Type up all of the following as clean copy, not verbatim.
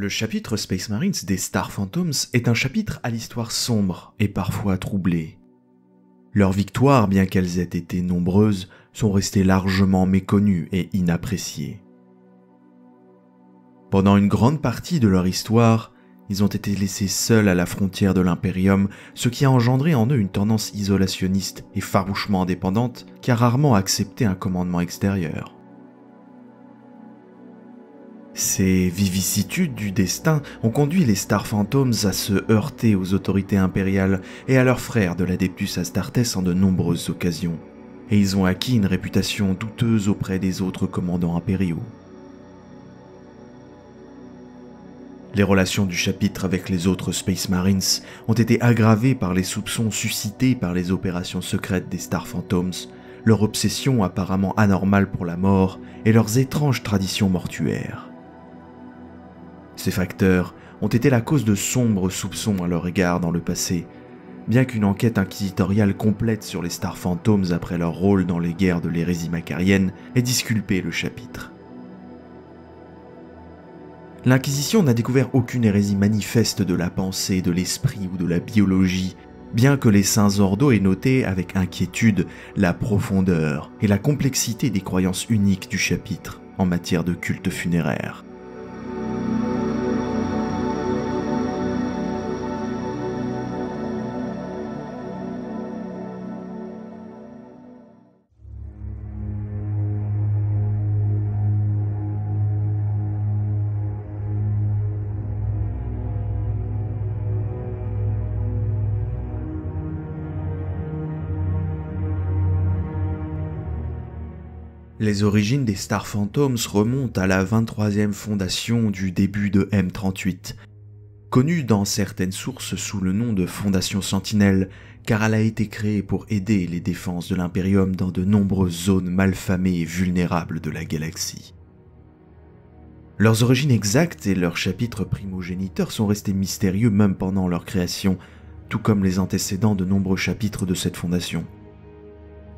Le chapitre Space Marines des Star Phantoms est un chapitre à l'histoire sombre et parfois troublée. Leurs victoires, bien qu'elles aient été nombreuses, sont restées largement méconnues et inappréciées. Pendant une grande partie de leur histoire, ils ont été laissés seuls à la frontière de l'Imperium, ce qui a engendré en eux une tendance isolationniste et farouchement indépendante qui a rarement accepté un commandement extérieur. Ces vicissitudes du destin ont conduit les Star Phantoms à se heurter aux autorités impériales et à leurs frères de l'Adeptus Astartes en de nombreuses occasions, et ils ont acquis une réputation douteuse auprès des autres commandants impériaux. Les relations du chapitre avec les autres Space Marines ont été aggravées par les soupçons suscités par les opérations secrètes des Star Phantoms, leur obsession apparemment anormale pour la mort et leurs étranges traditions mortuaires. Ces facteurs ont été la cause de sombres soupçons à leur égard dans le passé, bien qu'une enquête inquisitoriale complète sur les Star Phantoms après leur rôle dans les guerres de l'hérésie macarienne ait disculpé le chapitre. L'Inquisition n'a découvert aucune hérésie manifeste de la pensée, de l'esprit ou de la biologie, bien que les Saints Ordos aient noté avec inquiétude la profondeur et la complexité des croyances uniques du chapitre en matière de culte funéraire. Les origines des Star Phantoms remontent à la 23e fondation du début de M38, connue dans certaines sources sous le nom de Fondation Sentinelle, car elle a été créée pour aider les défenses de l'Imperium dans de nombreuses zones malfamées et vulnérables de la galaxie. Leurs origines exactes et leurs chapitres primogéniteurs sont restés mystérieux même pendant leur création, tout comme les antécédents de nombreux chapitres de cette fondation.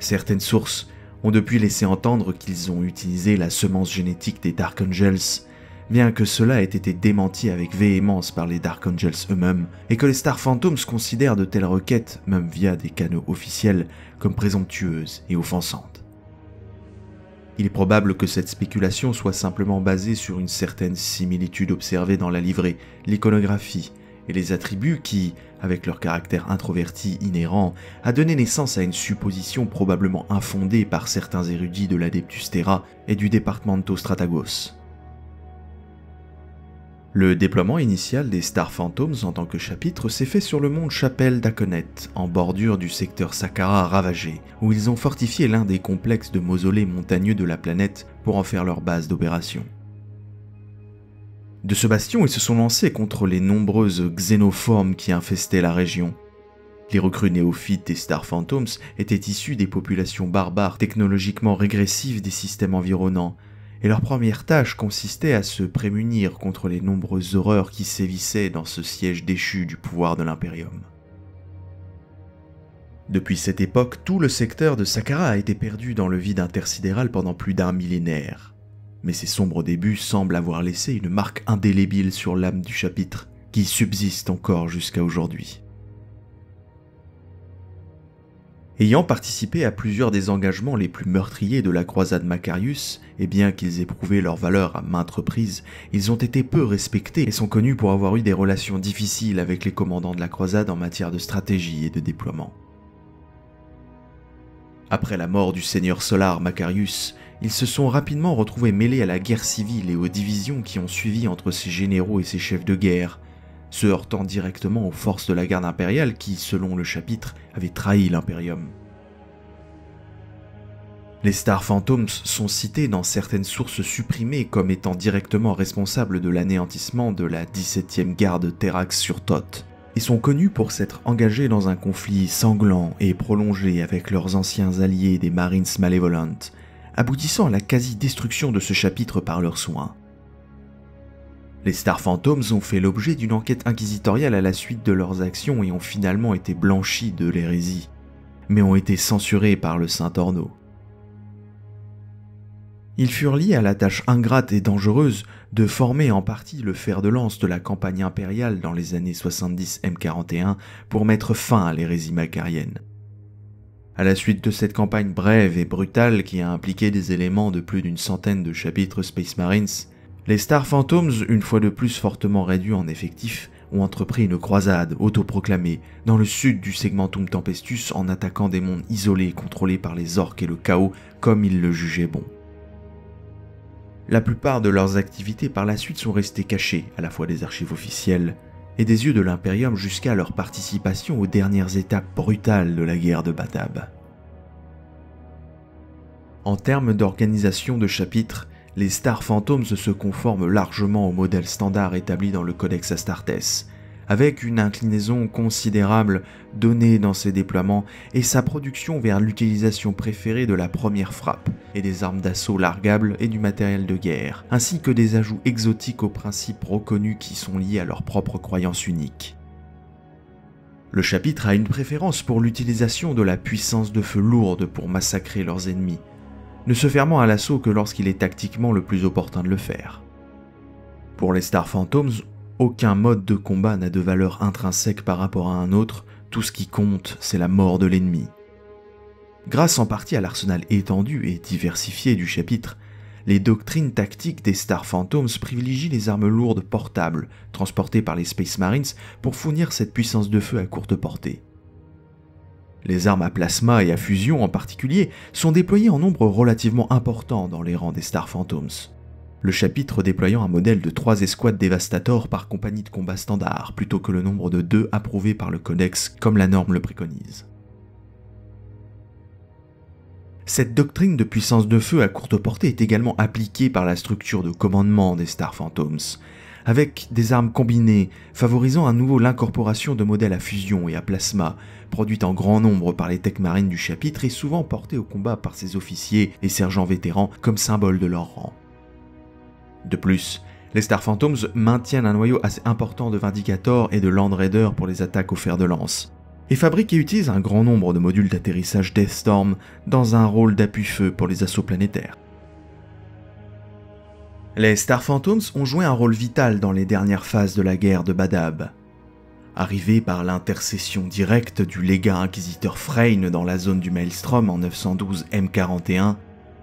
Certaines sources ont depuis laissé entendre qu'ils ont utilisé la semence génétique des Dark Angels, bien que cela ait été démenti avec véhémence par les Dark Angels eux-mêmes, et que les Star Phantoms considèrent de telles requêtes, même via des canaux officiels, comme présomptueuses et offensantes. Il est probable que cette spéculation soit simplement basée sur une certaine similitude observée dans la livrée, l'iconographie et les attributs qui, avec leur caractère introverti inhérent, a donné naissance à une supposition probablement infondée par certains érudits de l'Adeptus Terra et du Departamento Stratagos. Le déploiement initial des Star Phantoms en tant que chapitre s'est fait sur le mont Chapelle d'Akonet, en bordure du secteur Saqqara ravagé, où ils ont fortifié l'un des complexes de mausolées montagneux de la planète pour en faire leur base d'opération. De ce bastion, ils se sont lancés contre les nombreuses xénoformes qui infestaient la région. Les recrues néophytes des Star Phantoms étaient issus des populations barbares technologiquement régressives des systèmes environnants, et leur première tâche consistait à se prémunir contre les nombreuses horreurs qui sévissaient dans ce siège déchu du pouvoir de l'Imperium. Depuis cette époque, tout le secteur de Saqqara a été perdu dans le vide intersidéral pendant plus d'un millénaire. Mais ces sombres débuts semblent avoir laissé une marque indélébile sur l'âme du chapitre, qui subsiste encore jusqu'à aujourd'hui. Ayant participé à plusieurs des engagements les plus meurtriers de la croisade Macarius, et bien qu'ils aient prouvé leur valeur à maintes reprises, ils ont été peu respectés et sont connus pour avoir eu des relations difficiles avec les commandants de la croisade en matière de stratégie et de déploiement. Après la mort du seigneur Solar Macarius, ils se sont rapidement retrouvés mêlés à la guerre civile et aux divisions qui ont suivi entre ses généraux et ses chefs de guerre, se heurtant directement aux forces de la garde impériale qui, selon le chapitre, avaient trahi l'Imperium. Les Star Phantoms sont cités dans certaines sources supprimées comme étant directement responsables de l'anéantissement de la 17e garde Terrax sur Thoth, et sont connus pour s'être engagés dans un conflit sanglant et prolongé avec leurs anciens alliés des Marines Malevolent, aboutissant à la quasi-destruction de ce chapitre par leurs soins. Les Star Phantoms ont fait l'objet d'une enquête inquisitoriale à la suite de leurs actions et ont finalement été blanchis de l'hérésie, mais ont été censurés par le Saint Ordo. Ils furent liés à la tâche ingrate et dangereuse de former en partie le fer de lance de la campagne impériale dans les années 70 M41 pour mettre fin à l'hérésie macarienne. À la suite de cette campagne brève et brutale qui a impliqué des éléments de plus d'une centaine de chapitres Space Marines, les Star Phantoms, une fois de plus fortement réduits en effectifs, ont entrepris une croisade autoproclamée dans le sud du Segmentum Tempestus en attaquant des mondes isolés contrôlés par les orques et le chaos comme ils le jugeaient bon. La plupart de leurs activités par la suite sont restées cachées à la fois des archives officielles et des yeux de l'Imperium jusqu'à leur participation aux dernières étapes brutales de la guerre de Badab. En termes d'organisation de chapitres, les Star Phantoms se conforment largement au modèle standard établi dans le Codex Astartes, avec une inclinaison considérable donnée dans ses déploiements et sa production vers l'utilisation préférée de la première frappe et des armes d'assaut largables et du matériel de guerre, ainsi que des ajouts exotiques aux principes reconnus qui sont liés à leur propre croyance unique. Le chapitre a une préférence pour l'utilisation de la puissance de feu lourde pour massacrer leurs ennemis, ne se fermant à l'assaut que lorsqu'il est tactiquement le plus opportun de le faire. Pour les Star Phantoms, aucun mode de combat n'a de valeur intrinsèque par rapport à un autre, tout ce qui compte, c'est la mort de l'ennemi. Grâce en partie à l'arsenal étendu et diversifié du chapitre, les doctrines tactiques des Star Phantoms privilégient les armes lourdes portables, transportées par les Space Marines pour fournir cette puissance de feu à courte portée. Les armes à plasma et à fusion en particulier sont déployées en nombre relativement important dans les rangs des Star Phantoms. Le chapitre déployant un modèle de 3 escouades Devastator par compagnie de combat standard, plutôt que le nombre de 2 approuvé par le Codex comme la norme le préconise. Cette doctrine de puissance de feu à courte portée est également appliquée par la structure de commandement des Star Phantoms, avec des armes combinées favorisant à nouveau l'incorporation de modèles à fusion et à plasma, produites en grand nombre par les tech marines du chapitre et souvent portées au combat par ses officiers et sergents vétérans comme symbole de leur rang. De plus, les Star Phantoms maintiennent un noyau assez important de Vindicator et de Land Raider pour les attaques au fer de lance, et fabriquent et utilisent un grand nombre de modules d'atterrissage Deathstorm dans un rôle d'appui-feu pour les assauts planétaires. Les Star Phantoms ont joué un rôle vital dans les dernières phases de la guerre de Badab. Arrivés par l'intercession directe du légat inquisiteur Freyne dans la zone du Maelstrom en 912 M41,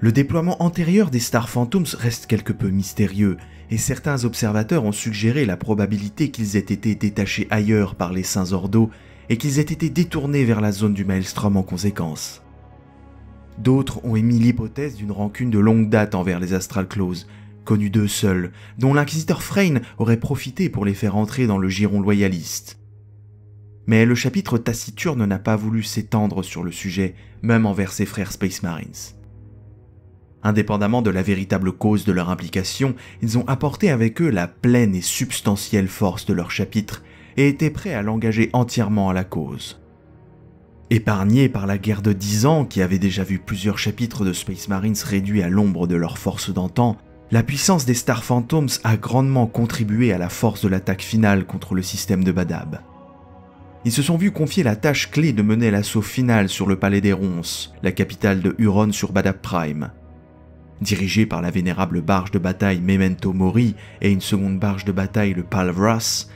le déploiement antérieur des Star Phantoms reste quelque peu mystérieux, et certains observateurs ont suggéré la probabilité qu'ils aient été détachés ailleurs par les Saints Ordos et qu'ils aient été détournés vers la zone du Maelstrom en conséquence. D'autres ont émis l'hypothèse d'une rancune de longue date envers les Astral Claws, connus d'eux seuls, dont l'inquisiteur Freyne aurait profité pour les faire entrer dans le giron loyaliste. Mais le chapitre taciturne n'a pas voulu s'étendre sur le sujet, même envers ses frères Space Marines. Indépendamment de la véritable cause de leur implication, ils ont apporté avec eux la pleine et substantielle force de leur chapitre et étaient prêts à l'engager entièrement à la cause. Épargnés par la guerre de 10 ans, qui avait déjà vu plusieurs chapitres de Space Marines réduits à l'ombre de leur force d'antan, la puissance des Star Phantoms a grandement contribué à la force de l'attaque finale contre le système de Badab. Ils se sont vus confier la tâche clé de mener l'assaut final sur le palais des Ronces, la capitale de Huron sur Badab Prime. Dirigé par la vénérable barge de bataille Memento Mori et une seconde barge de bataille le Palvras,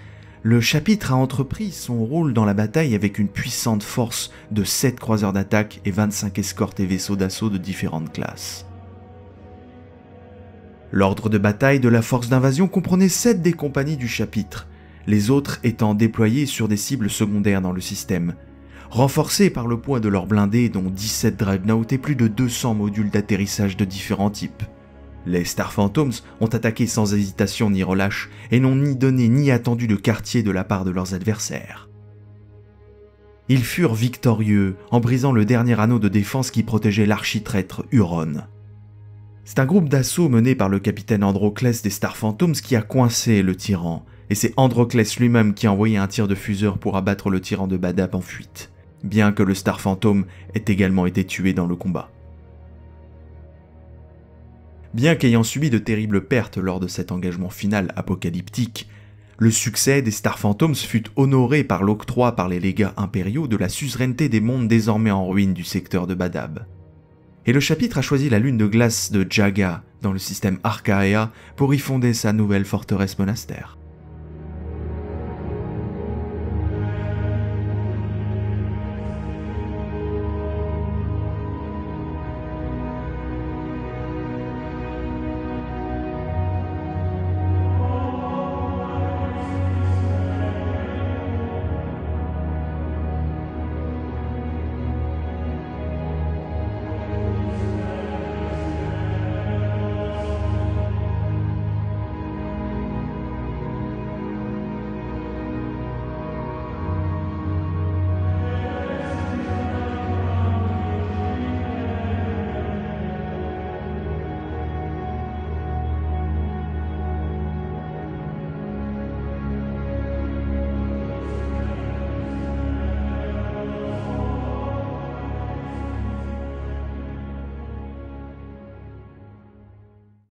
le chapitre a entrepris son rôle dans la bataille avec une puissante force de 7 croiseurs d'attaque et 25 escortes et vaisseaux d'assaut de différentes classes. L'ordre de bataille de la force d'invasion comprenait 7 des compagnies du chapitre, les autres étant déployées sur des cibles secondaires dans le système, renforcés par le poids de leurs blindés dont 17 dreadnoughts et plus de 200 modules d'atterrissage de différents types. Les Star Phantoms ont attaqué sans hésitation ni relâche et n'ont ni donné ni attendu de quartier de la part de leurs adversaires. Ils furent victorieux en brisant le dernier anneau de défense qui protégeait l'architraître Huron. C'est un groupe d'assaut mené par le capitaine Androclès des Star Phantoms qui a coincé le tyran, et c'est Androclès lui-même qui a envoyé un tir de fuseur pour abattre le tyran de Badab en fuite, bien que le Star Phantom ait également été tué dans le combat. Bien qu'ayant subi de terribles pertes lors de cet engagement final apocalyptique, le succès des Star Phantoms fut honoré par l'octroi par les légats impériaux de la suzeraineté des mondes désormais en ruine du secteur de Badab. Et le chapitre a choisi la lune de glace de Jaga dans le système Archaea pour y fonder sa nouvelle forteresse monastère.